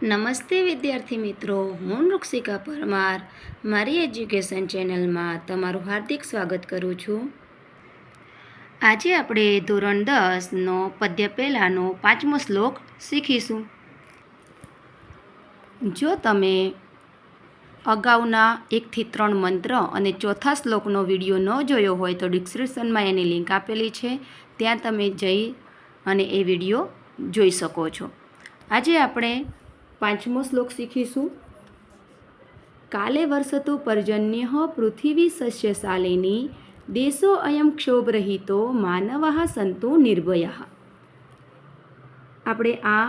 નમસ્તે વિદ્યાર્થી મિત્રો, હું રુક્ષિકા પરમાર મારી એજ્યુકેશન ચેનલમાં તમારું હાર્દિક સ્વાગત કરું છું। આજે આપણે ધોરણ 10નો પદ્ય પહેલાંનો 5મો શ્લોક શીખીશું। જો તમે અગાઉના 1 થી 3 મંત્ર અને ચોથા શ્લોકનો વિડીયો ન જોયો હોય તો ડિસ્ક્રિપ્શનમાં એની લિંક આપેલી છે, ત્યાં તમે જઈ અને એ વિડીયો જોઈ શકો છો। આજે આપણે 5મો શ્લોક શીખીશું। કાલે વર્ષતુ પર્જન્ય પૃથિવી સસ્યશાલિની દેશો અયમ ક્ષોભરહિતો માનવાઃ સંતુ નિર્ભયાઃ। આપણે આ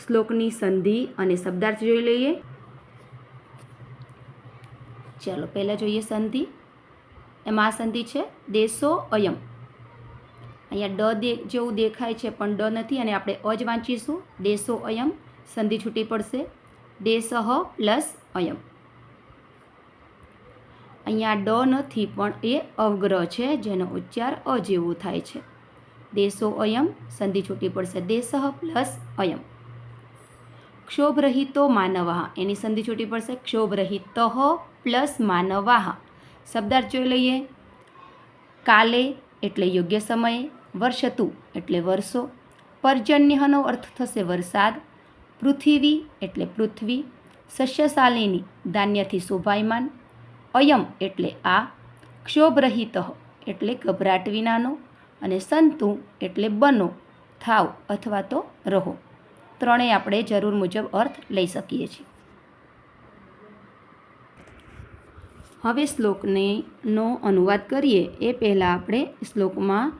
શ્લોકની સંધિ અને શબ્દાર્થ જોઈ લઈએ। ચાલો પહેલાં જોઈએ સંધિ। એમાં આ સંધિ છે દેશો અયમ। અહીંયા ડ જેવું દેખાય છે પણ ડ નથી અને આપણે અ જ વાંચીશું। દેશો અયમ સંધિ છૂટી પડશે, દેશઃ પ્લસ અયમ। અહીંયા ડ નથી પણ એ અવગ્રહ છે જેનો ઉચ્ચાર અ જેવો થાય છે। દેશો અયમ સંધિ છૂટી પડશે, દેશઃ પ્લસ અયમ। ક્ષોભરહિતો માનવાઃ એની સંધિ છૂટી પડશે, ક્ષોભરહિતઃ પ્લસ માનવાઃ। શબ્દાર્થ જોઈ લઈએ। કાલે એટલે યોગ્ય સમયે, વર્ષતુ એટલે વર્ષો, પર્જન્યનો અર્થ થશે વરસાદ, પૃથિવી એટલે પૃથ્વી, સસ્યશાલિની ધાન્યથી શોભાયમાન, અયમ એટલે આ, ક્ષોભરહિત એટલે ગભરાટ વિનાનો, અને સંતુ એટલે બનો, થાવ અથવા તો રહો। ત્રણેય આપણે જરૂર મુજબ અર્થ લઈ શકીએ છીએ। હવે શ્લોકનો અનુવાદ કરીએ એ પહેલાં આપણે શ્લોકમાં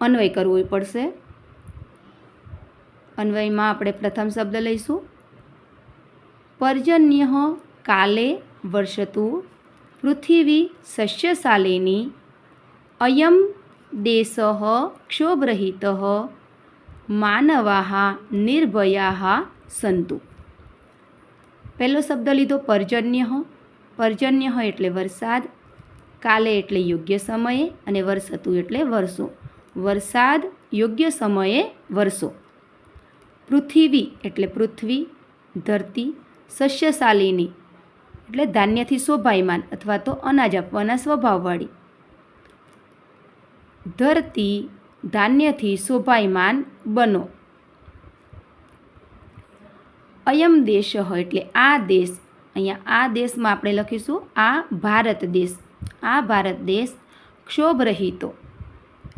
અન્વય કરવો પડશે। અન્વયમાં આપણે પ્રથમ શબ્દ લઈશું પર્જન્ય કાલે વર્ષતુ પૃથિવી સસ્યશાલિની અયમ દેશઃ ક્ષોભરહિતઃ માનવાઃ નિર્ભયાઃ સંતુ। પહેલો શબ્દ લીધો પર્જન્ય। પર્જન્ય એટલે વરસાદ, કાલે એટલે યોગ્ય સમયે અને વર્ષતુ એટલે વર્ષો। વરસાદ યોગ્ય સમયે વર્ષો। પૃથિવી એટલે પૃથ્વી, ધરતી, સસ્યશાલિની એટલે ધાન્યથી શોભાયમાન અથવા તો અનાજ આપવાના સ્વભાવવાળી, ધરતી ધાન્યથી શોભાયમાન બનો। અયમ દેશ એટલે આ દેશ, અહીંયા આ દેશમાં આપણે લખીશું આ ભારત દેશ। આ ભારત દેશ ક્ષોભરહિતો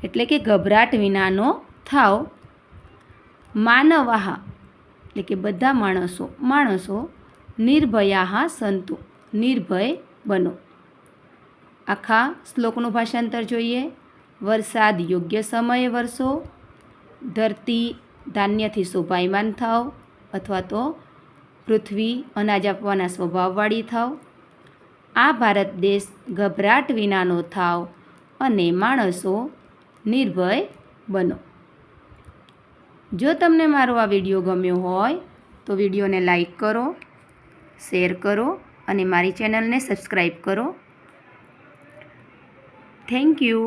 એટલે કે ગભરાટ વિનાનો થાવ, માનવાઃ એટલે કે બધા માણસો, નિર્ભયાઃ સંતુ નિર્ભય બનો। આખા શ્લોકનું ભાષાંતર જોઈએ। વરસાદ યોગ્ય સમયે વરસો, ધરતી ધાન્યથી શોભાયમાન થાવ અથવા તો પૃથ્વી અનાજ આપવાના સ્વભાવવાળી થાવ, આ ભારત દેશ ગભરાટ વિનાનો થાવ અને માણસો નિર્ભય બનો। જો તમને મારો આ વિડીયો ગમ્યો હોય તો વિડીયોને લાઈક કરો, શેર કરો અને મારી ચેનલને સબસ્ક્રાઈબ કરો। Thank you.